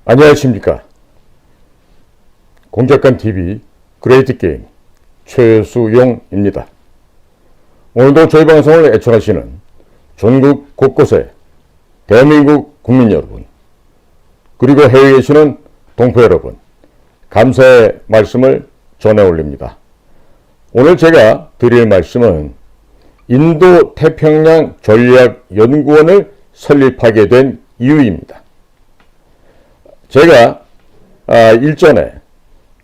안녕하십니까. 공작관 TV 그레이트 게임 최수용입니다. 오늘도 저희 방송을 애청하시는 전국 곳곳의 대한민국 국민 여러분, 그리고 해외에 계시는 동포 여러분, 감사의 말씀을 전해 올립니다. 오늘 제가 드릴 말씀은 인도 태평양 전략연구원을 설립하게 된 이유입니다. 제가 일전에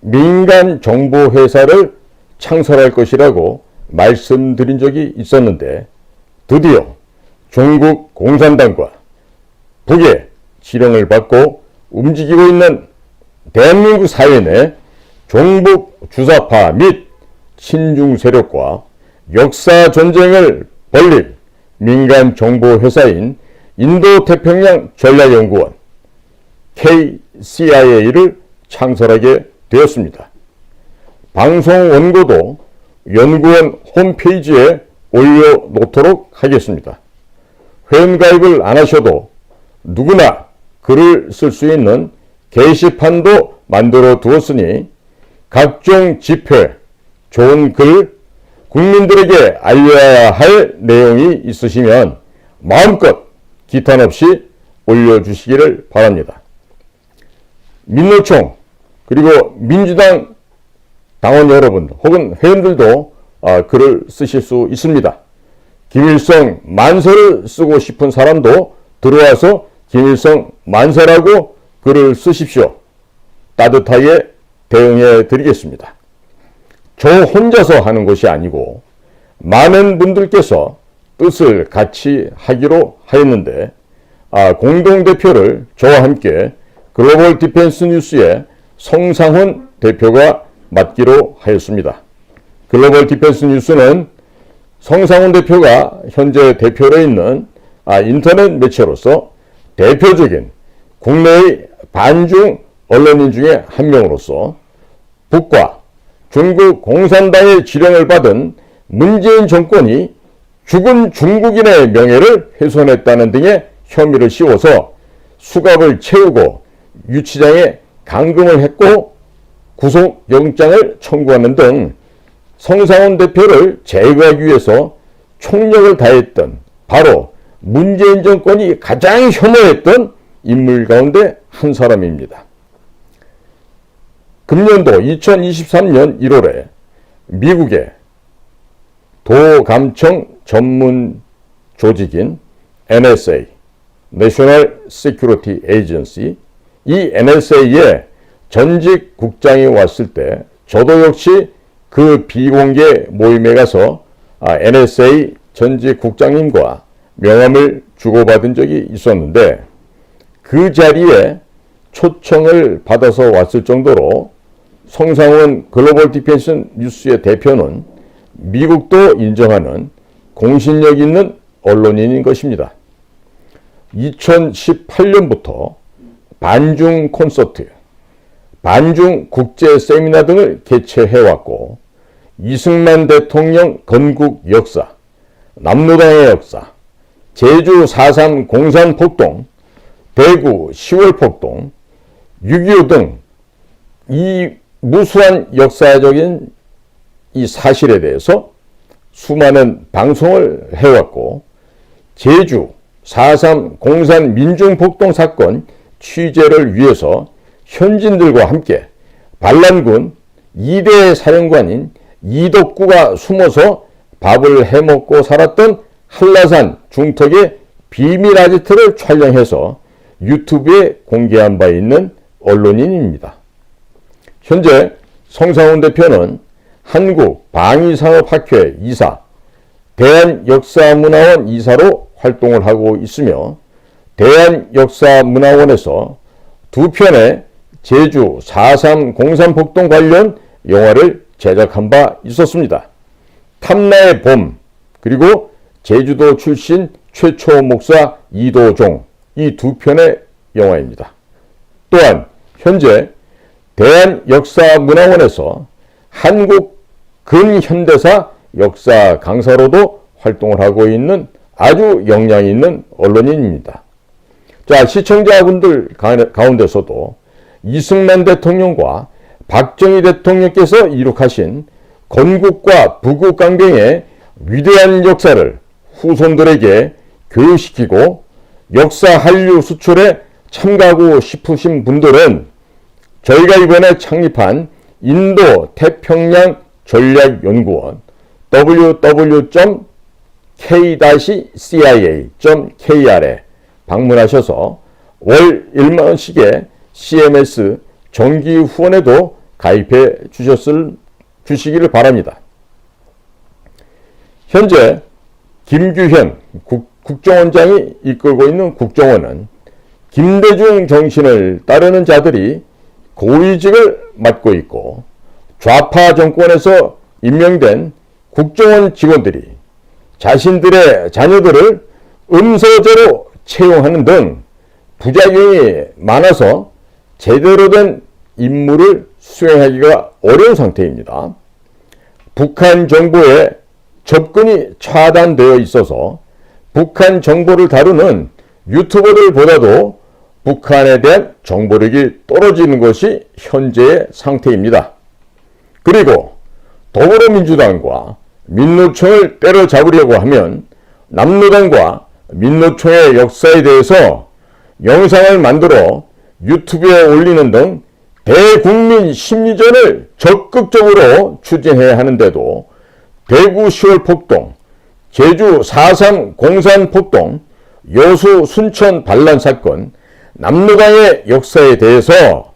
민간 정보회사를 창설할 것이라고 말씀드린 적이 있었는데, 드디어 중국 공산당과 북의 지령을 받고 움직이고 있는 대한민국 사회 내 종북 주사파 및 친중 세력과 역사 전쟁을 벌릴 민간 정보회사인 인도태평양 전략연구원 KCIA를 창설하게 되었습니다. 방송 원고도 연구원 홈페이지에 올려놓도록 하겠습니다. 회원가입을 안 하셔도 누구나 글을 쓸 수 있는 게시판도 만들어 두었으니 각종 집회, 좋은 글, 국민들에게 알려야 할 내용이 있으시면 마음껏 기탄 없이 올려주시기를 바랍니다. 민노총 그리고 민주당 당원 여러분 혹은 회원들도 글을 쓰실 수 있습니다. 김일성 만세를 쓰고 싶은 사람도 들어와서 김일성 만세라고 글을 쓰십시오. 따뜻하게 대응해 드리겠습니다. 저 혼자서 하는 것이 아니고 많은 분들께서 뜻을 같이 하기로 하였는데, 공동대표를 저와 함께 글로벌 디펜스 뉴스의 성상훈 대표가 맡기로 하였습니다. 글로벌 디펜스 뉴스는 성상훈 대표가 현재 대표로 있는 인터넷 매체로서 대표적인 국내의 반중 언론인 중에 한 명으로서 북과 중국 공산당의 지령을 받은 문재인 정권이 죽은 중국인의 명예를 훼손했다는 등의 혐의를 씌워서 수갑을 채우고 유치장에 감금을 했고 구속영장을 청구하는 등 성상훈 대표를 제거하기 위해서 총력을 다했던 바로 문재인 정권이 가장 혐오했던 인물 가운데 한 사람입니다. 금년도 2023년 1월에 미국의 도감청 전문 조직인 NSA, National Security Agency, 이 NSA에 전직 국장이 왔을 때 저도 역시 그 비공개 모임에 가서 NSA 전직 국장님과 명함을 주고받은 적이 있었는데, 그 자리에 초청을 받아서 왔을 정도로 성상훈 글로벌 디펜스 뉴스의 대표는 미국도 인정하는 공신력 있는 언론인인 것입니다. 2018년부터 반중 콘서트, 반중 국제 세미나 등을 개최해왔고, 이승만 대통령 건국 역사, 남로당의 역사, 제주 4.3 공산폭동, 대구 10월 폭동, 6.25 등 이 무수한 역사적인 이 사실에 대해서 수많은 방송을 해왔고, 제주 4.3 공산 민중폭동 사건 취재를 위해서 현진들과 함께 반란군 2대 사령관인 이덕구가 숨어서 밥을 해먹고 살았던 한라산 중턱의 비밀 아지트를 촬영해서 유튜브에 공개한 바 있는 언론인입니다. 현재 성상훈 대표는 한국방위산업학회 이사, 대한역사문화원 이사로 활동을 하고 있으며, 대한역사문화원에서 2편의 제주 4.3 공산폭동 관련 영화를 제작한 바 있었습니다. 탐나의 봄, 그리고 제주도 출신 최초 목사 이도종, 이 2편의 영화입니다. 또한 현재 대한역사문화원에서 한국 근현대사 역사 강사로도 활동을 하고 있는 아주 역량 있는 언론인입니다. 자, 시청자분들 가운데서도 이승만 대통령과 박정희 대통령께서 이룩하신 건국과 부국강병의 위대한 역사를 후손들에게 교육시키고 역사 한류 수출에 참가하고 싶으신 분들은 저희가 이번에 창립한 인도 태평양 전략연구원 www.k-cia.kr에 방문하셔서 월 1만원씩의 CMS 정기 후원에도 가입해 주시기를 바랍니다. 현재 김규현 국정원장이 이끌고 있는 국정원은 김대중 정신을 따르는 자들이 고위직을 맡고 있고 좌파 정권에서 임명된 국정원 직원들이 자신들의 자녀들을 음서제로 채용하는 등 부작용이 많아서 제대로 된 임무를 수행하기가 어려운 상태입니다. 북한 정보에 접근이 차단되어 있어서 북한 정보를 다루는 유튜버들보다도 북한에 대한 정보력이 떨어지는 것이 현재의 상태입니다. 그리고 더불어민주당과 민노총을 때려잡으려고 하면 남로당과 민노총의 역사에 대해서 영상을 만들어 유튜브에 올리는 등 대국민 심리전을 적극적으로 추진해야 하는데도 대구 10월 폭동, 제주 4.3 공산 폭동, 여수 순천 반란 사건, 남로당의 역사에 대해서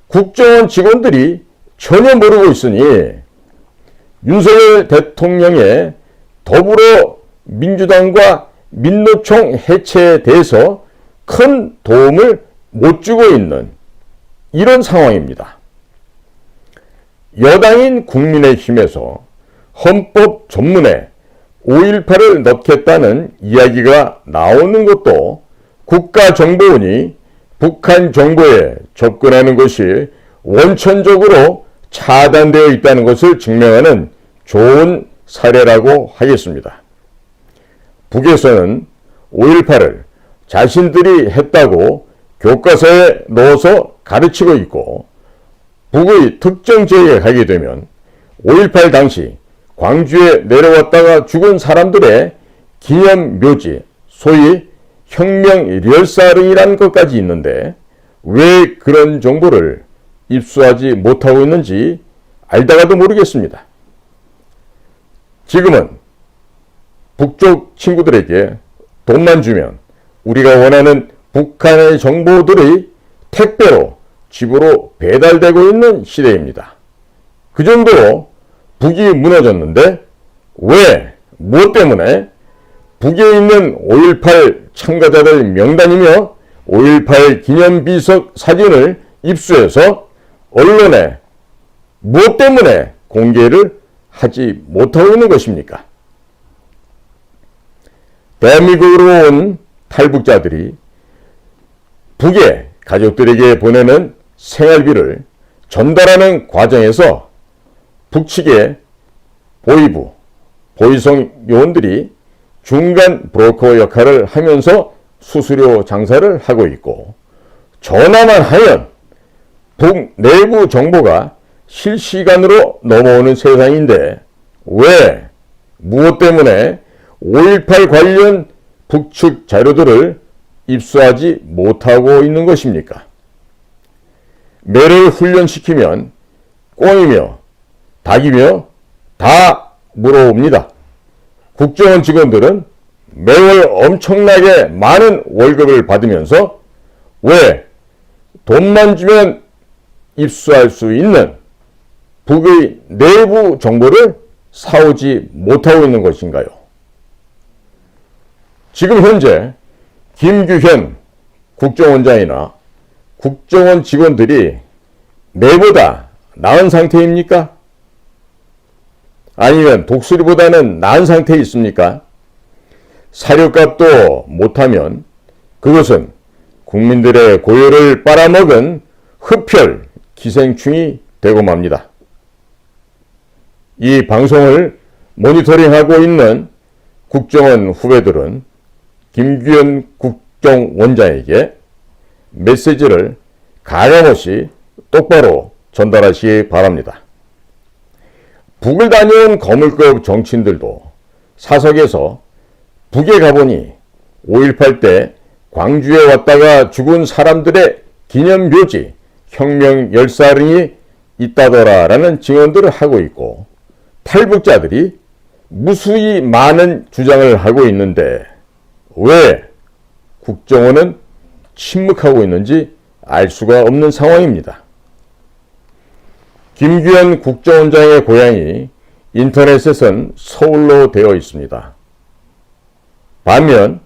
국정원 직원들이 전혀 모르고 있으니 윤석열 대통령의 더불어민주당과 민노총 해체에 대해서 큰 도움을 못 주고 있는 이런 상황입니다. 여당인 국민의힘에서 헌법 전문에 5.18을 넣겠다는 이야기가 나오는 것도 국가정보원이 북한 정보에 접근하는 것이 원천적으로 차단되어 있다는 것을 증명하는 좋은 사례라고 하겠습니다. 북에서는 5.18을 자신들이 했다고 교과서에 넣어서 가르치고 있고 북의 특정 지역에 가게 되면 5.18 당시 광주에 내려왔다가 죽은 사람들의 기념묘지, 소위 혁명 렬사릉이라는 것까지 있는데 왜 그런 정보를 입수하지 못하고 있는지 알다가도 모르겠습니다. 지금은 북쪽 친구들에게 돈만 주면 우리가 원하는 북한의 정보들이 택배로 집으로 배달되고 있는 시대입니다. 그 정도로 북이 무너졌는데 왜, 무엇 때문에 북에 있는 5.18 참가자들 명단이며 5.18 기념비석 사진을 입수해서 언론에 무엇 때문에 공개를 하지 못하고 있는 것입니까? 대한민국으로 온 탈북자들이 북에 가족들에게 보내는 생활비를 전달하는 과정에서 북측의 보이부, 보이성 요원들이 중간 브로커 역할을 하면서 수수료 장사를 하고 있고 전화만 하면 북 내부 정보가 실시간으로 넘어오는 세상인데 왜, 무엇 때문에 5.18 관련 북측 자료들을 입수하지 못하고 있는 것입니까? 매를 훈련시키면 꽁이며 닭이며 다 물어옵니다. 국정원 직원들은 매월 엄청나게 많은 월급을 받으면서 왜 돈만 주면 입수할 수 있는 북의 내부 정보를 사오지 못하고 있는 것인가요? 지금 현재 김규현 국정원장이나 국정원 직원들이 매보다 나은 상태입니까? 아니면 독수리보다는 나은 상태에 있습니까? 사료값도 못하면 그것은 국민들의 고열을 빨아먹은 흡혈 기생충이 되고 맙니다. 이 방송을 모니터링하고 있는 국정원 후배들은 김규현 국정원장에게 메시지를 가감없이 똑바로 전달하시기 바랍니다. 북을 다녀온 거물급 정치인들도 사석에서 북에 가보니 5.18 때 광주에 왔다가 죽은 사람들의 기념묘지 혁명열사릉이 있다더라라는 증언들을 하고 있고, 탈북자들이 무수히 많은 주장을 하고 있는데 왜 국정원은 침묵하고 있는지 알 수가 없는 상황입니다. 김규현 국정원장의 고향이 인터넷에선 서울로 되어 있습니다. 반면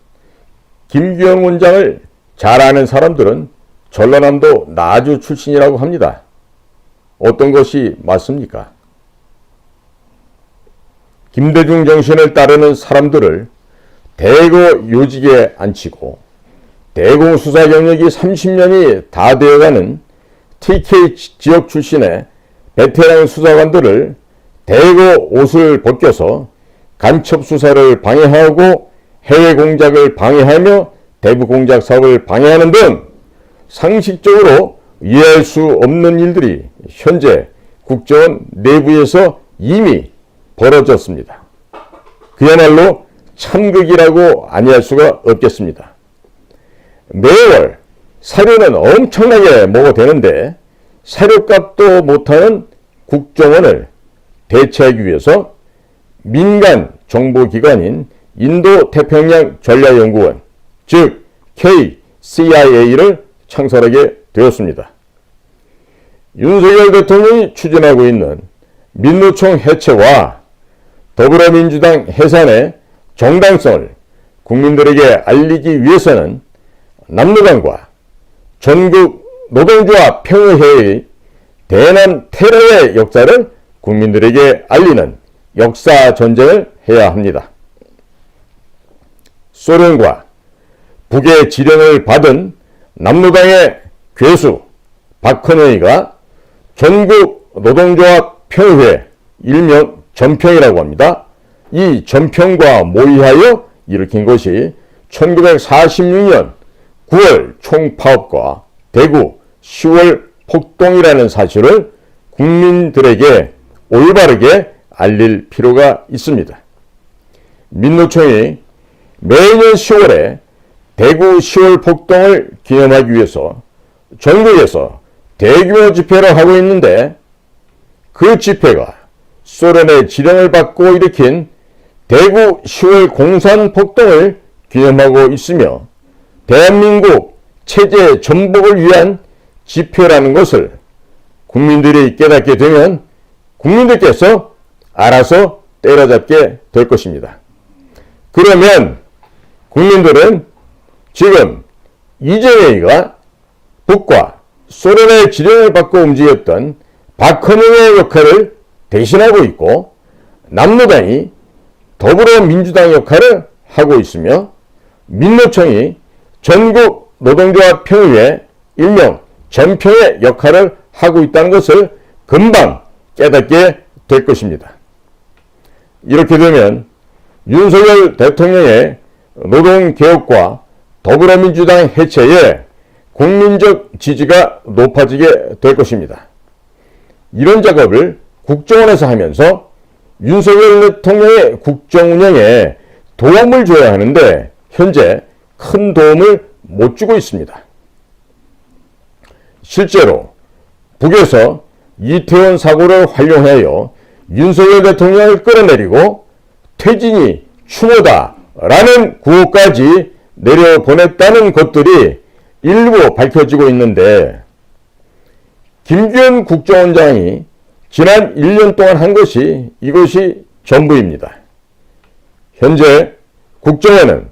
김규현 원장을 잘 아는 사람들은 전라남도 나주 출신이라고 합니다. 어떤 것이 맞습니까? 김대중 정신을 따르는 사람들을 대거 요직에 앉히고 대공 수사 경력이 30년이 다 되어가는 TK 지역 출신의 베테랑 수사관들을 대거 옷을 벗겨서 간첩 수사를 방해하고 해외 공작을 방해하며 대북 공작 사업을 방해하는 등 상식적으로 이해할 수 없는 일들이 현재 국정원 내부에서 이미 벌어졌습니다. 그야말로 참극이라고 아니할 수가 없겠습니다. 매월 사료는 엄청나게 먹어대는데 사료값도 못하는 국정원을 대체하기 위해서 민간 정보기관인 인도태평양 전략연구원, 즉 KCIA를 창설하게 되었습니다. 윤석열 대통령이 추진하고 있는 민노총 해체와 더불어민주당 해산의 정당성을 국민들에게 알리기 위해서는 남노당과 전국 노동조합 평의회의 대남 테러의 역사를 국민들에게 알리는 역사전쟁을 해야 합니다. 소련과 북의 지령을 받은 남노당의 괴수 박헌영이가 전국 노동조합 평의회, 일명 전평이라고 합니다. 이 전평과 모의하여 일으킨 것이 1946년 9월 총파업과 대구 10월 폭동이라는 사실을 국민들에게 올바르게 알릴 필요가 있습니다. 민노총이 매년 10월에 대구 10월 폭동을 기념하기 위해서 전국에서 대규모 집회를 하고 있는데, 그 집회가 소련의 지령을 받고 일으킨 대구 10월 공산 폭동을 기념하고 있으며 대한민국 체제 전복을 위한 집회라는 것을 국민들이 깨닫게 되면 국민들께서 알아서 때려잡게 될 것입니다. 그러면 국민들은 지금 이재명이가 북과 소련의 지령을 받고 움직였던 박헌영의 역할을 대신하고 있고, 남노당이 더불어민주당 역할을 하고 있으며, 민노총이 전국 노동조합 평의회, 일명 전평의 역할을 하고 있다는 것을 금방 깨닫게 될 것입니다. 이렇게 되면 윤석열 대통령의 노동개혁과 더불어민주당 해체에 국민적 지지가 높아지게 될 것입니다. 이런 작업을 국정원에서 하면서 윤석열 대통령의 국정 운영에 도움을 줘야 하는데 현재 큰 도움을 못 주고 있습니다. 실제로 북에서 이태원 사고를 활용하여 윤석열 대통령을 끌어내리고 퇴진이 추모다라는 구호까지 내려보냈다는 것들이 일부 밝혀지고 있는데, 김규현 국정원장이 지난 1년 동안 한 것이 이것이 전부입니다. 현재 국정원은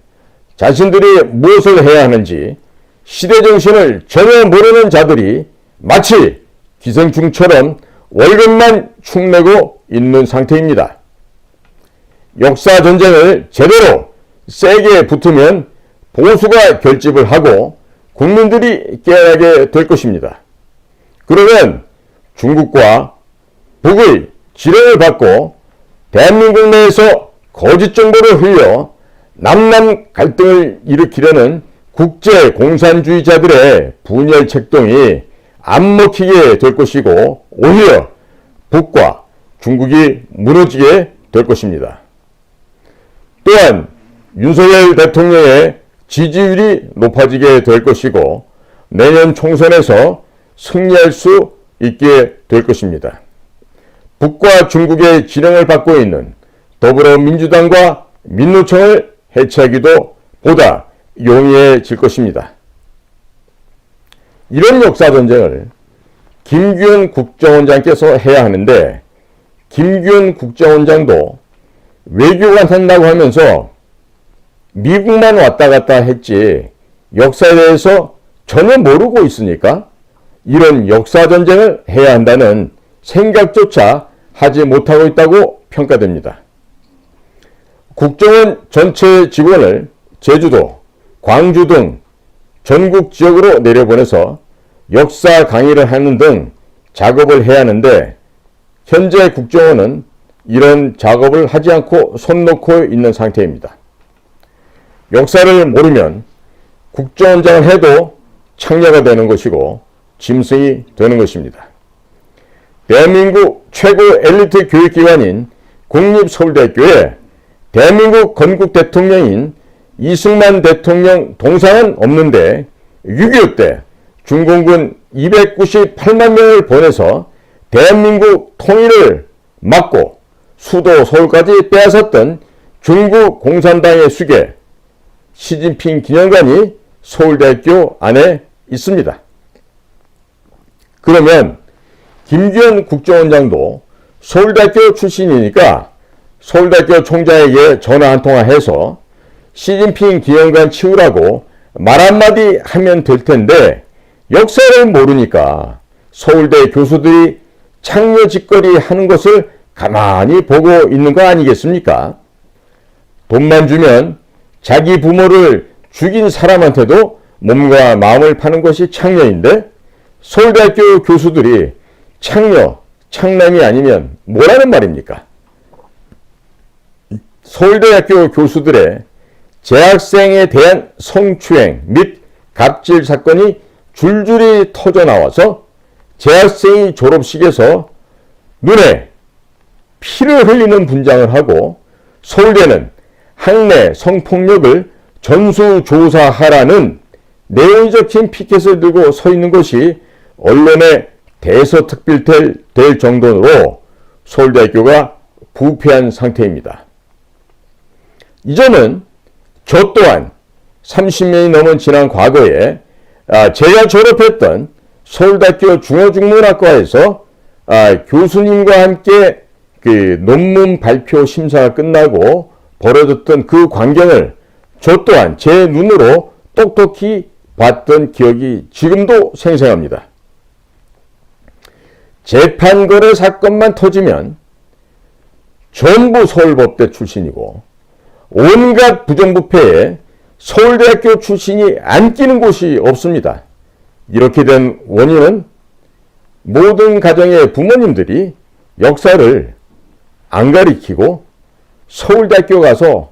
자신들이 무엇을 해야 하는지 시대정신을 전혀 모르는 자들이 마치 기생충처럼 월급만 축내고 있는 상태입니다. 역사전쟁을 제대로 세게 붙으면 보수가 결집을 하고 국민들이 깨어나게 될 것입니다. 그러면 중국과 북의 지령을 받고 대한민국 내에서 거짓 정보를 흘려 남남 갈등을 일으키려는 국제 공산주의자들의 분열 책동이 안 먹히게 될 것이고 오히려 북과 중국이 무너지게 될 것입니다. 또한 윤석열 대통령의 지지율이 높아지게 될 것이고 내년 총선에서 승리할 수 있게 될 것입니다. 북과 중국의 지령을 받고 있는 더불어민주당과 민노총을 해체하기도 보다 용이해질 것입니다. 이런 역사전쟁을 김규현 국정원장께서 해야 하는데 김규현 국정원장도 외교관 한다고 하면서 미국만 왔다 갔다 했지 역사에 대해서 전혀 모르고 있으니까 이런 역사전쟁을 해야 한다는 생각조차 하지 못하고 있다고 평가됩니다. 국정원 전체 직원을 제주도, 광주 등 전국 지역으로 내려보내서 역사 강의를 하는 등 작업을 해야 하는데 현재 국정원은 이런 작업을 하지 않고 손 놓고 있는 상태입니다. 역사를 모르면 국정원장을 해도 창녀가 되는 것이고 짐승이 되는 것입니다. 대한민국 최고 엘리트 교육기관인 국립서울대학교에 대한민국 건국 대통령인 이승만 대통령 동상은 없는데 6.25 때 중공군 298만 명을 보내서 대한민국 통일을 막고 수도 서울까지 빼앗았던 중국 공산당의 수계 시진핑 기념관이 서울대학교 안에 있습니다. 그러면 김규현 국정원장도 서울대학교 출신이니까 서울대학교 총장에게 전화 한 통화해서 시진핑 기념관 치우라고 말 한마디 하면 될 텐데 역사를 모르니까 서울대 교수들이 창녀 짓거리 하는 것을 가만히 보고 있는 거 아니겠습니까? 돈만 주면 자기 부모를 죽인 사람한테도 몸과 마음을 파는 것이 창녀인데 서울대학교 교수들이 창녀, 창남이 아니면 뭐라는 말입니까? 서울대학교 교수들의 재학생에 대한 성추행 및 갑질 사건이 줄줄이 터져나와서 재학생이 졸업식에서 눈에 피를 흘리는 분장을 하고 서울대는 학내 성폭력을 전수조사하라는 내용이 적힌 피켓을 들고 서 있는 것이 언론에 대서특필될 정도로 서울대학교가 부패한 상태입니다. 이 점은 저 또한 30년이 넘은 지난 과거에 제가 졸업했던 서울대학교 중어중문학과에서 교수님과 함께 그 논문 발표 심사가 끝나고 벌어졌던 그 광경을 저 또한 제 눈으로 똑똑히 봤던 기억이 지금도 생생합니다. 재판거래 사건만 터지면 전부 서울법대 출신이고 온갖 부정부패에 서울대학교 출신이 안 끼는 곳이 없습니다. 이렇게 된 원인은 모든 가정의 부모님들이 역사를 안 가리키고 서울대학교 가서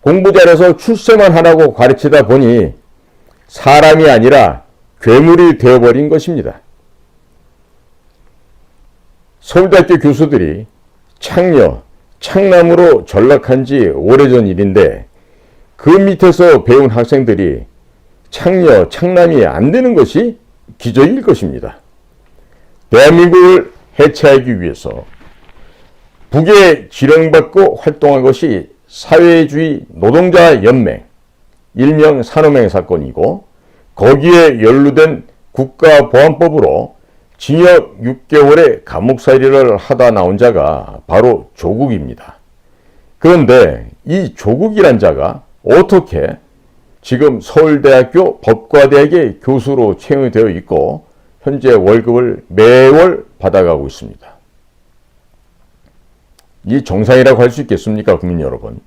공부 잘해서 출세만 하라고 가르치다 보니 사람이 아니라 괴물이 되어버린 것입니다. 서울대학교 교수들이 창녀, 창남으로 전락한 지 오래전 일인데 그 밑에서 배운 학생들이 창녀, 창남이 안 되는 것이 기적일 것입니다. 대한민국을 해체하기 위해서 북에 지령받고 활동한 것이 사회주의 노동자 연맹, 일명 산호맹 사건이고 거기에 연루된 국가보안법으로 징역 6개월의 감옥살이를 하다 나온 자가 바로 조국입니다. 그런데 이 조국이란 자가 어떻게 지금 서울대학교 법과대학의 교수로 채용이 되어 있고 현재 월급을 매월 받아가고 있습니다. 이 정상이라고 할 수 있겠습니까, 국민 여러분?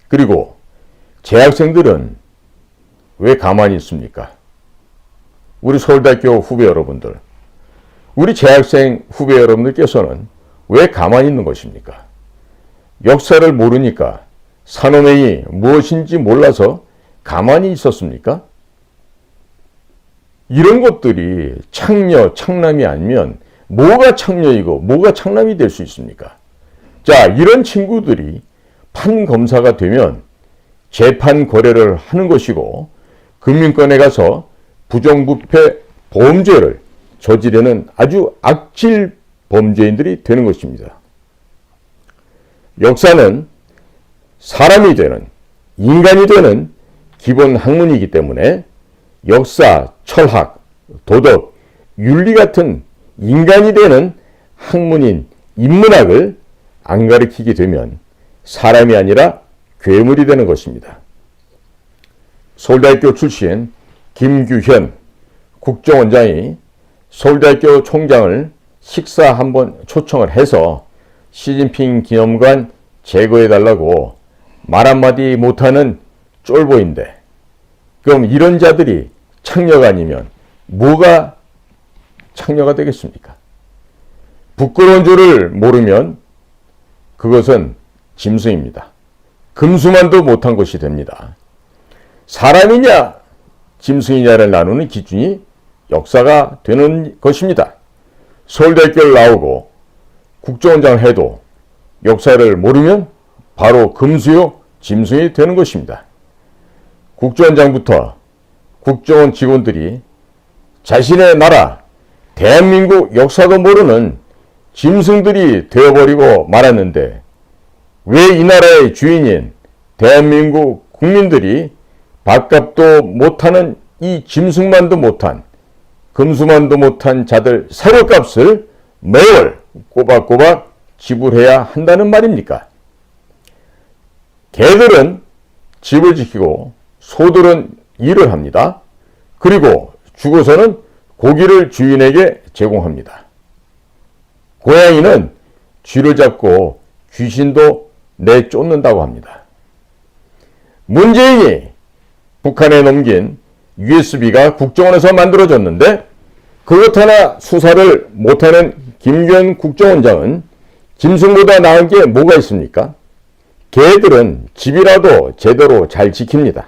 그리고 재학생들은 왜 가만히 있습니까? 우리 서울대학교 후배 여러분들, 우리 재학생 후배 여러분들께서는 왜 가만히 있는 것입니까? 역사를 모르니까 산호맹이 무엇인지 몰라서 가만히 있었습니까? 이런 것들이 창녀, 창남이 아니면 뭐가 창녀이고 뭐가 창남이 될 수 있습니까? 자, 이런 친구들이 판검사가 되면 재판 거래를 하는 것이고 금융권에 가서 부정부패 보험죄를 저지르는 아주 악질 범죄인들이 되는 것입니다. 역사는 사람이 되는, 인간이 되는 기본 학문이기 때문에 역사, 철학, 도덕, 윤리 같은 인간이 되는 학문인 인문학을 안 가르치게 되면 사람이 아니라 괴물이 되는 것입니다. 서울대학교 출신 김규현 국정원장이 서울대학교 총장을 식사 한번 초청을 해서 시진핑 기념관 제거해달라고 말 한마디 못하는 쫄보인데, 그럼 이런 자들이 창녀가 아니면 뭐가 창녀가 되겠습니까? 부끄러운 줄을 모르면 그것은 짐승입니다. 금수만도 못한 것이 됩니다. 사람이냐 짐승이냐를 나누는 기준이 역사가 되는 것입니다. 서울대학교를 나오고 국정원장을 해도 역사를 모르면 바로 금수요 짐승이 되는 것입니다. 국정원장부터 국정원 직원들이 자신의 나라 대한민국 역사도 모르는 짐승들이 되어버리고 말았는데, 왜 이 나라의 주인인 대한민국 국민들이 밥값도 못하는 이 짐승만도 못한, 금수만도 못한 자들 사료값을 매월 꼬박꼬박 지불해야 한다는 말입니까? 개들은 집을 지키고 소들은 일을 합니다. 그리고 죽어서는 고기를 주인에게 제공합니다. 고양이는 쥐를 잡고 귀신도 내쫓는다고 합니다. 문재인이 북한에 넘긴 USB가 국정원에서 만들어졌는데 그것 하나 수사를 못하는 김규현 국정원장은 짐승보다 나은 게 뭐가 있습니까? 개들은 집이라도 제대로 잘 지킵니다.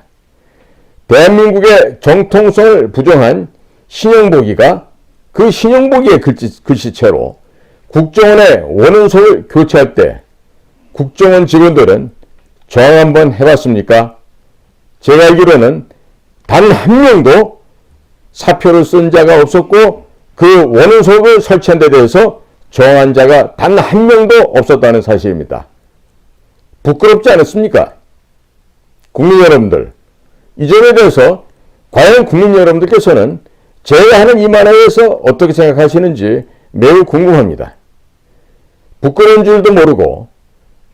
대한민국의 정통성을 부정한 신영복이가 그 신영복이의 글씨체로 국정원의 원은소를 교체할 때 국정원 직원들은 저항 한번 해봤습니까? 제가 알기로는 단 한 명도 사표를 쓴 자가 없었고 그 원은소를 설치한 데 대해서 저항한 자가 단 한 명도 없었다는 사실입니다. 부끄럽지 않습니까? 국민 여러분들, 이 점에 대해서 과연 국민 여러분들께서는 제가 하는 이 말에 대해서 어떻게 생각하시는지 매우 궁금합니다. 부끄러운 줄도 모르고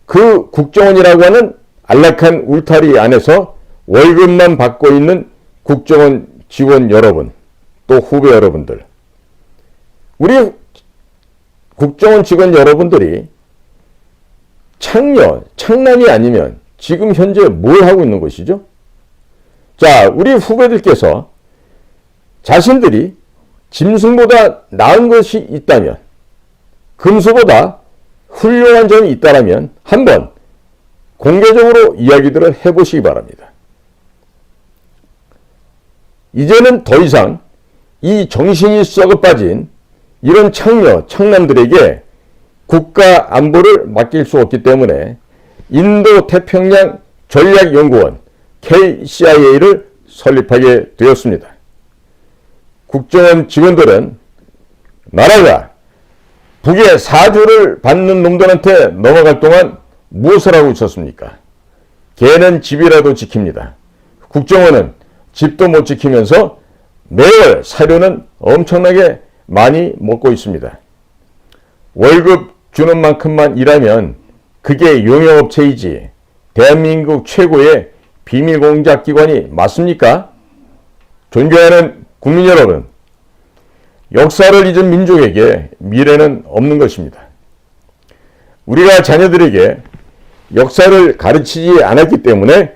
그 국정원이라고 하는 안락한 울타리 안에서 월급만 받고 있는 국정원 직원 여러분, 또 후배 여러분들, 우리 국정원 직원 여러분들이 창녀, 창남이 아니면 지금 현재 뭘 하고 있는 것이죠? 자, 우리 후배들께서 자신들이 짐승보다 나은 것이 있다면, 금수보다 훌륭한 점이 있다면 한번 공개적으로 이야기들을 해보시기 바랍니다. 이제는 더 이상 이 정신이 썩어 빠진 이런 창녀, 창남들에게 국가 안보를 맡길 수 없기 때문에 인도태평양 전략연구원 KCIA를 설립하게 되었습니다. 국정원 직원들은 나라가 북의 사주를 받는 놈들한테 넘어갈 동안 무엇을 하고 있었습니까? 개는 집이라도 지킵니다. 국정원은 집도 못 지키면서 매월 사료는 엄청나게 많이 먹고 있습니다. 월급 주는 만큼만 일하면 그게 용역업체이지 대한민국 최고의 비밀공작기관이 맞습니까? 존경하는 국민 여러분, 역사를 잊은 민족에게 미래는 없는 것입니다. 우리가 자녀들에게 역사를 가르치지 않았기 때문에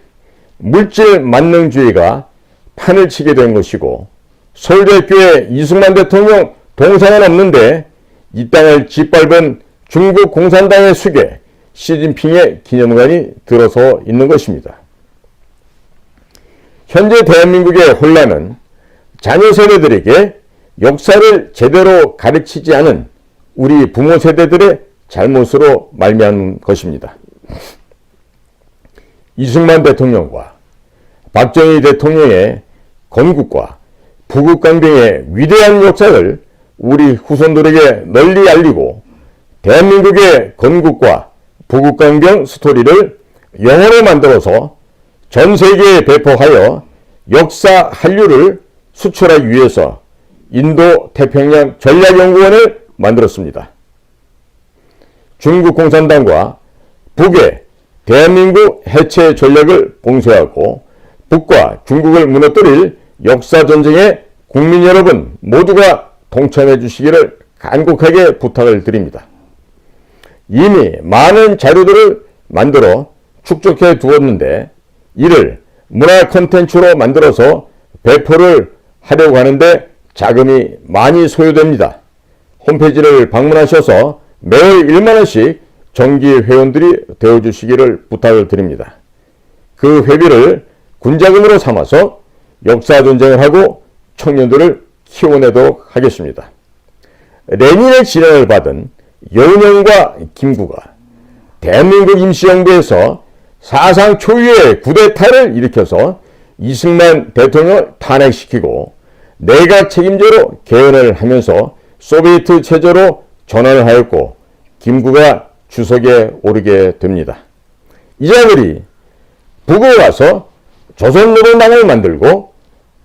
물질 만능주의가 판을 치게 된 것이고, 서울대학교에 이승만 대통령 동상은 없는데 이 땅을 짓밟은 중국 공산당의 수괴 시진핑의 기념관이 들어서 있는 것입니다. 현재 대한민국의 혼란은 자녀 세대들에게 역사를 제대로 가르치지 않은 우리 부모 세대들의 잘못으로 말미암은 것입니다. 이승만 대통령과 박정희 대통령의 건국과 부국강병의 위대한 역사를 우리 후손들에게 널리 알리고 대한민국의 건국과 부국강병 스토리를 영어로 만들어서 전 세계에 배포하여 역사 한류를 수출하기 위해서 인도 태평양 전략연구원을 만들었습니다. 중국 공산당과 북의 대한민국 해체 전략을 봉쇄하고 북과 중국을 무너뜨릴 역사전쟁에 국민 여러분 모두가 동참해 주시기를 간곡하게 부탁을 드립니다. 이미 많은 자료들을 만들어 축적해 두었는데 이를 문화 콘텐츠로 만들어서 배포를 하려고 하는데 자금이 많이 소요됩니다. 홈페이지를 방문하셔서 매월 1만원씩 정기 회원들이 되어주시기를 부탁을 드립니다. 그 회비를 군자금으로 삼아서 역사전쟁을 하고 청년들을 키워내도록 하겠습니다. 레닌의 지령을 받은 여운형과 김구가 대한민국 임시정부에서 사상 초유의 쿠데타를 일으켜서 이승만 대통령을 탄핵시키고 내각 책임제로 개헌을 하면서 소비에트 체제로 전환을 하였고 김구가 주석에 오르게 됩니다. 이 자들이 북으로 와서 조선노동당을 만들고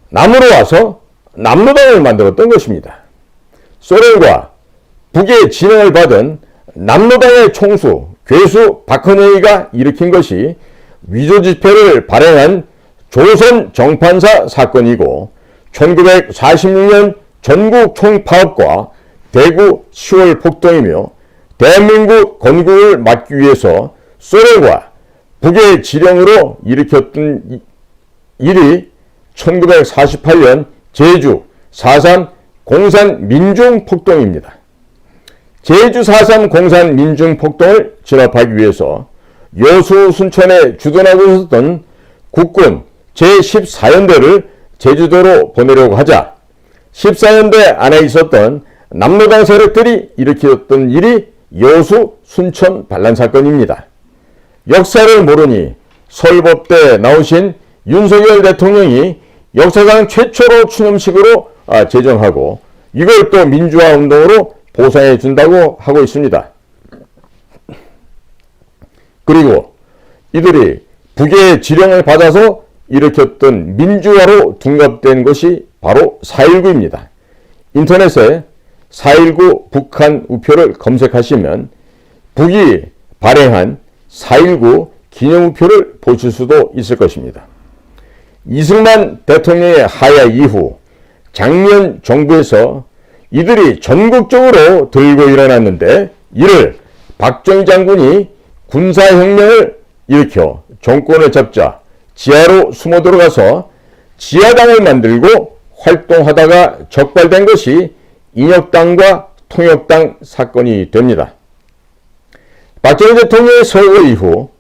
남으로 와서 남노당을 만들었던 것입니다. 소련과 북의 진영을 받은 남노당의 총수 괴수 박헌영이가 일으킨 것이 위조지폐를 발행한 조선 정판사 사건이고 1946년 전국 총파업과 대구 10월 폭동이며 대한민국 건국을 막기 위해서 소련과 북의 지령으로 일으켰던 일이 1948년 제주 4.3 공산민중폭동입니다. 제주 4.3 공산민중폭동을 진압하기 위해서 여수 순천에 주둔하고 있었던 국군 제14연대를 제주도로 보내려고 하자 14연대 안에 있었던 남노당 세력들이 일으켰던 일이 여수 순천 반란 사건입니다. 역사를 모르니 설법대 나오신 윤석열 대통령이 역사상 최초로 추념식으로 제정하고 이걸 또 민주화 운동으로 보상해 준다고 하고 있습니다. 그리고 이들이 북의 지령을 받아서 일으켰던 민주화로 둔갑된 것이 바로 4.19입니다. 인터넷에 4.19 북한 우표를 검색하시면 북이 발행한 4.19 기념우표를 보실 수도 있을 것입니다. 이승만 대통령의 하야 이후 장면 정부에서 이들이 전국적으로 들고 일어났는데 이를 박정희 장군이 군사혁명을 일으켜 정권을 잡자 지하로 숨어 들어가서 지하당을 만들고 활동하다가 적발된 것이 인혁당과 통역당 사건이 됩니다. 박정희 대통령의 서거 이후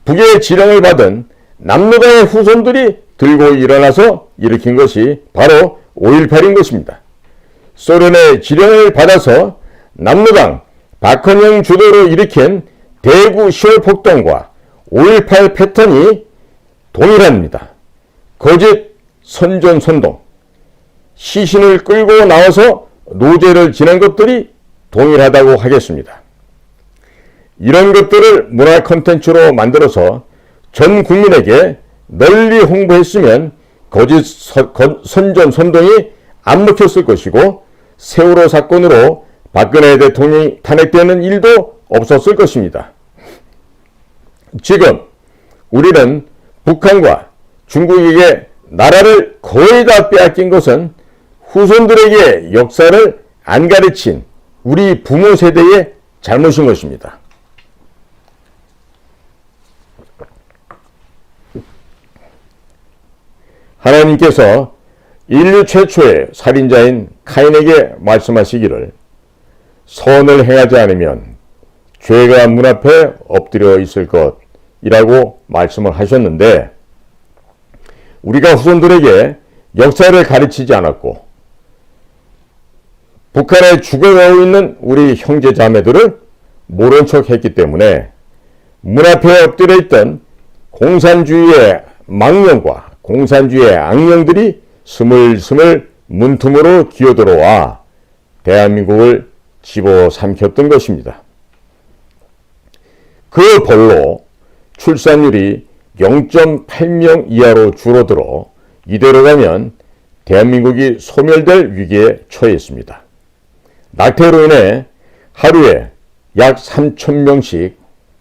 북의 지령을 받은 남노당의 후손들이 들고 일어나서 일으킨 것이 바로 5.18인 것입니다. 소련의 지령을 받아서 남노당 박헌영 주도로 일으킨 대구 10월 폭동과 5.18 패턴이 동일합니다. 거짓 선전선동, 시신을 끌고 나와서 노제를 지낸 것들이 동일하다고 하겠습니다. 이런 것들을 문화 콘텐츠로 만들어서 전 국민에게 널리 홍보했으면 거짓 선전선동이 안 먹혔을 것이고 세월호 사건으로 박근혜 대통령이 탄핵되는 일도 없었을 것입니다. 지금 우리는 북한과 중국에게 나라를 거의 다 빼앗긴 것은 후손들에게 역사를 안 가르친 우리 부모 세대의 잘못인 것입니다. 하나님께서 인류 최초의 살인자인 카인에게 말씀하시기를 선을 행하지 않으면 죄가 문 앞에 엎드려 있을 것이라고 말씀을 하셨는데 우리가 후손들에게 역사를 가르치지 않았고 북한에 죽어가고 있는 우리 형제 자매들을 모른 척 했기 때문에 문 앞에 엎드려 있던 공산주의의 망령과 공산주의의 악령들이 스물스물 문틈으로 기어들어와 대한민국을 집어삼켰던 것입니다. 그 벌로 출산율이 0.8명 이하로 줄어들어 이대로 가면 대한민국이 소멸될 위기에 처했습니다. 낙태로 인해 하루에 약 3,000명씩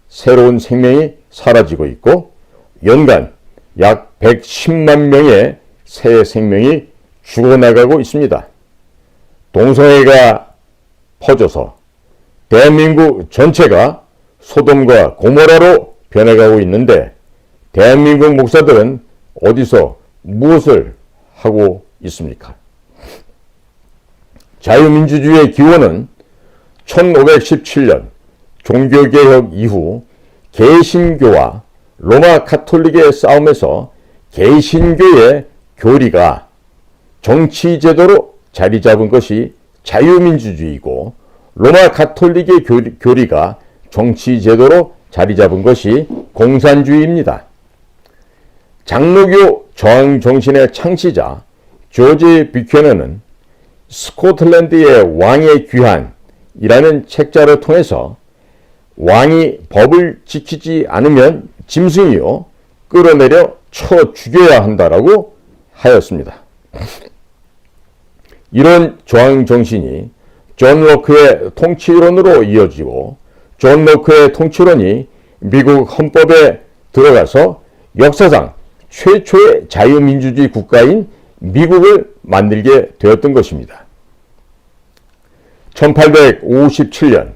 새로운 생명이 사라지고 있고 연간 약 110만 명의 새 생명이 죽어나가고 있습니다. 동성애가 퍼져서 대한민국 전체가 소돔과 고모라로 변해가고 있는데 대한민국 목사들은 어디서 무엇을 하고 있습니까? 자유민주주의의 기원은 1517년 종교개혁 이후 개신교와 로마 가톨릭의 싸움에서 개신교의 교리가 정치제도로 자리 잡은 것이 자유민주주의이고 로마 가톨릭의 교리가 정치제도로 자리 잡은 것이 공산주의입니다. 장로교 저항정신의 창시자 조지 뷰캐넌은 스코틀랜드의 왕의 귀환이라는 책자를 통해서 왕이 법을 지키지 않으면 짐승이요 끌어내려 쳐 죽여야 한다라고 하였습니다. 이런 저항정신이 존 로크의 통치론으로 이어지고 존 로크의 통치론이 미국 헌법에 들어가서 역사상 최초의 자유민주주의 국가인 미국을 만들게 되었던 것입니다. 1857년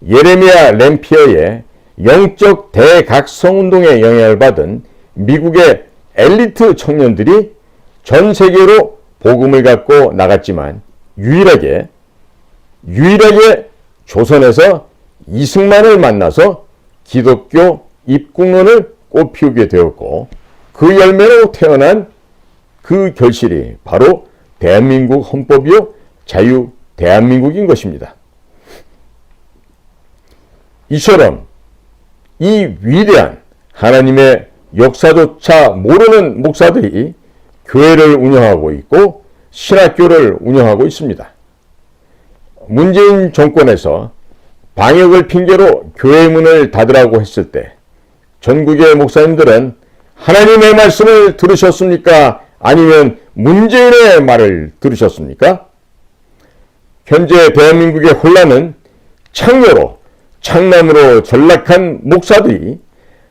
예레미야 램피어의 영적 대각성운동에 영향을 받은 미국의 엘리트 청년들이 전 세계로 복음을 갖고 나갔지만 유일하게 조선에서 이승만을 만나서 기독교 입국론을 꽃피우게 되었고 그 열매로 태어난 그 결실이 바로 대한민국 헌법이요 자유 대한민국인 것입니다. 이처럼 이 위대한 하나님의 역사조차 모르는 목사들이 교회를 운영하고 있고 신학교를 운영하고 있습니다. 문재인 정권에서 방역을 핑계로 교회 문을 닫으라고 했을 때 전국의 목사님들은 하나님의 말씀을 들으셨습니까? 아니면 문재인의 말을 들으셨습니까? 현재 대한민국의 혼란은 창녀로 창남으로 전락한 목사들이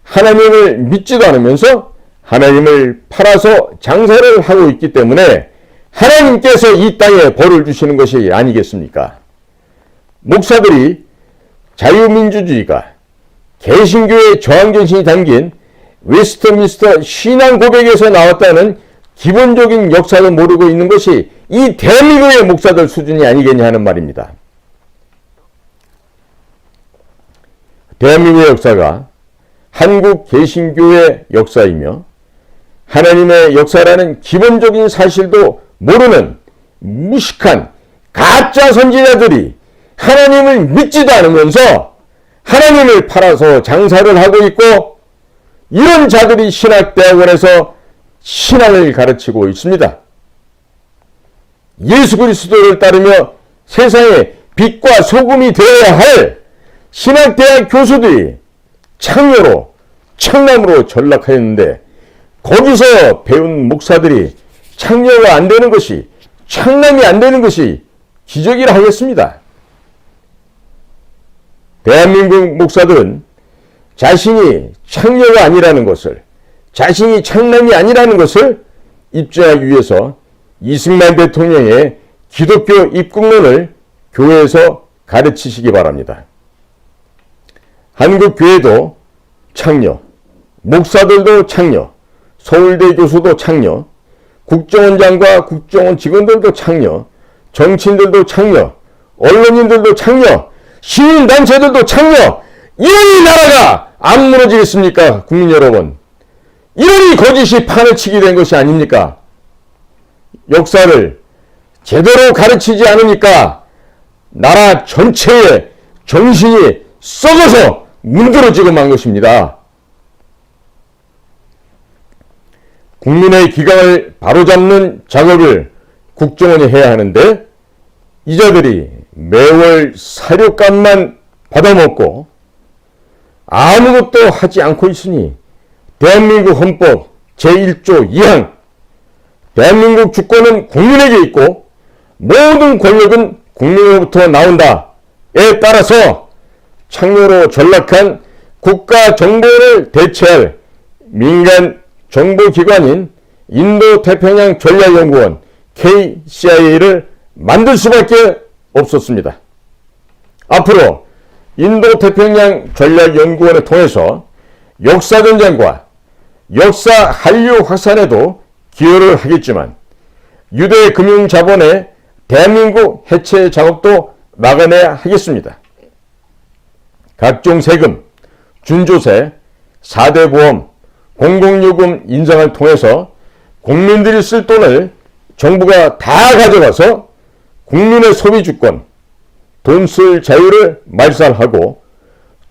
하나님을 믿지도 않으면서 하나님을 팔아서 장사를 하고 있기 때문에 하나님께서 이 땅에 벌을 주시는 것이 아니겠습니까? 목사들이 자유민주주의가 개신교의 저항정신이 담긴 웨스트민스터 신앙 고백에서 나왔다는 기본적인 역사를 모르고 있는 것이 이 대한민국의 목사들 수준이 아니겠냐 하는 말입니다. 대한민국의 역사가 한국 개신교의 역사이며 하나님의 역사라는 기본적인 사실도 모르는 무식한 가짜 선지자들이 하나님을 믿지도 않으면서 하나님을 팔아서 장사를 하고 있고 이런 자들이 신학대학원에서 신앙을 가르치고 있습니다. 예수 그리스도를 따르며 세상에 빛과 소금이 되어야 할 신학대학 교수들이 창녀로 창남으로 전락하였는데 거기서 배운 목사들이 창녀가 안 되는 것이 창남이 안 되는 것이 기적이라 하겠습니다. 대한민국 목사들은 자신이 창녀가 아니라는 것을 자신이 창남이 아니라는 것을 입증하기 위해서 이승만 대통령의 기독교 입국론을 교회에서 가르치시기 바랍니다. 한국 교회도 창녀, 목사들도 창녀, 서울대 교수도 창녀, 국정원장과 국정원 직원들도 창녀, 정치인들도 창녀, 언론인들도 창녀, 시민단체들도 창녀. 이런 나라가 안 무너지겠습니까? 국민 여러분. 이러니 거짓이 판을 치게 된 것이 아닙니까? 역사를 제대로 가르치지 않으니까 나라 전체의 정신이 썩어서 문드러지고 만 것입니다. 국민의 기강을 바로잡는 작업을 국정원이 해야 하는데 이자들이 매월 사료값만 받아먹고 아무것도 하지 않고 있으니 대한민국 헌법 제1조 2항 대한민국 주권은 국민에게 있고 모든 권력은 국민으로부터 나온다에 따라서 창조로 전락한 국가정보를 대체할 민간 정보기관인 인도태평양 전략연구원 KCIA를 만들 수밖에 없었습니다. 앞으로 인도태평양 전략연구원을 통해서 역사전쟁과 역사 한류 확산에도 기여를 하겠지만 유대 금융자본의 대한민국 해체 작업도 막아내야 하겠습니다. 각종 세금, 준조세, 4대 보험, 공공요금 인상을 통해서 국민들이 쓸 돈을 정부가 다 가져가서 국민의 소비주권, 돈 쓸 자유를 말살하고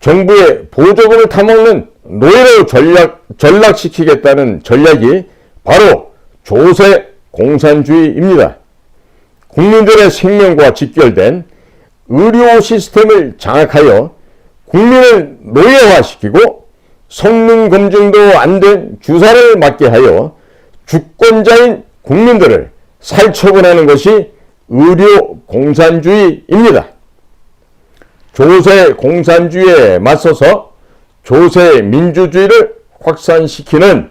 정부의 보조금을 타먹는 노예로 전락시키겠다는 전략이 바로 조세 공산주의입니다. 국민들의 생명과 직결된 의료 시스템을 장악하여 국민을 노예화시키고 성능 검증도 안 된 주사를 맞게 하여 주권자인 국민들을 살처분하는 것이 의료 공산주의입니다. 조세 공산주의에 맞서서 조세 민주주의를 확산시키는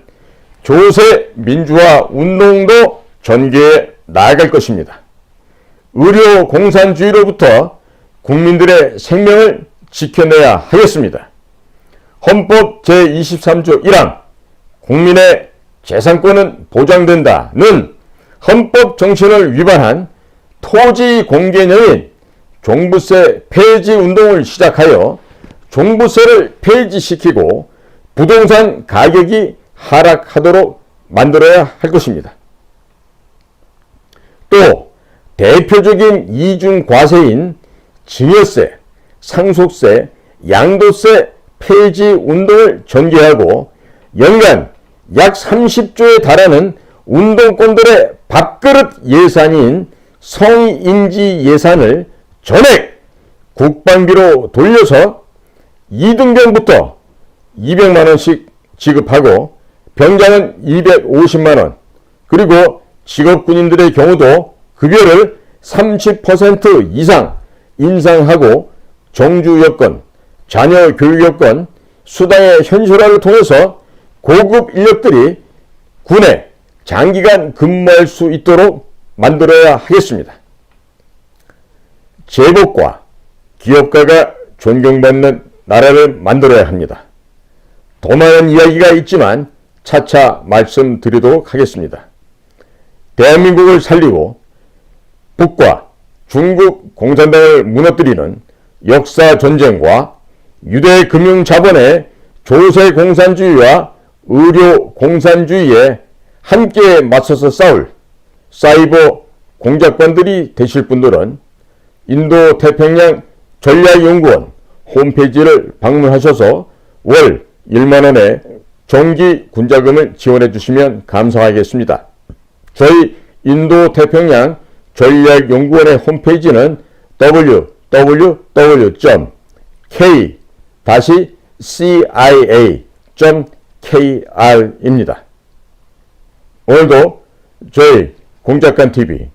조세 민주화 운동도 전개해 나아갈 것입니다. 의료 공산주의로부터 국민들의 생명을 지켜내야 하겠습니다. 헌법 제23조 1항 국민의 재산권은 보장된다는 헌법 정신을 위반한 토지 공개념인 종부세 폐지 운동을 시작하여 종부세를 폐지시키고 부동산 가격이 하락하도록 만들어야 할 것입니다. 또 대표적인 이중 과세인 증여세, 상속세, 양도세 폐지 운동을 전개하고 연간 약 30조에 달하는 운동권들의 밥그릇 예산인 성인지 예산을 전액 국방비로 돌려서 2등병부터 200만원씩 지급하고 병장은 250만원, 그리고 직업군인들의 경우도 급여를 30% 이상 인상하고 정주 여건, 자녀 교육 여건, 수당의 현실화를 통해서 고급 인력들이 군에 장기간 근무할 수 있도록 만들어야 하겠습니다. 제복과 기업가가 존경받는 나라를 만들어야 합니다. 더 많은 이야기가 있지만 차차 말씀드리도록 하겠습니다. 대한민국을 살리고 북과 중국 공산당을 무너뜨리는 역사 전쟁과 유대 금융 자본의 조세 공산주의와 의료 공산주의에 함께 맞서서 싸울 사이버 공작관들이 되실 분들은 인도태평양 전략연구원 홈페이지를 방문하셔서 월 1만원의 정기 군자금을 지원해 주시면 감사하겠습니다. 저희 인도태평양 전략연구원의 홈페이지는 www.k-cia.kr입니다. 오늘도 저희 공작관TV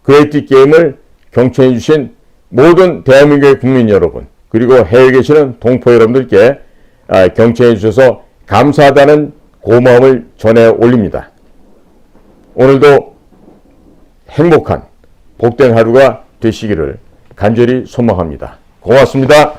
그레이티게임을 경청해 주신 모든 대한민국의 국민 여러분, 그리고 해외에 계시는 동포 여러분들께 경청해 주셔서 감사하다는 고마움을 전해 올립니다. 오늘도 행복한 복된 하루가 되시기를 간절히 소망합니다. 고맙습니다.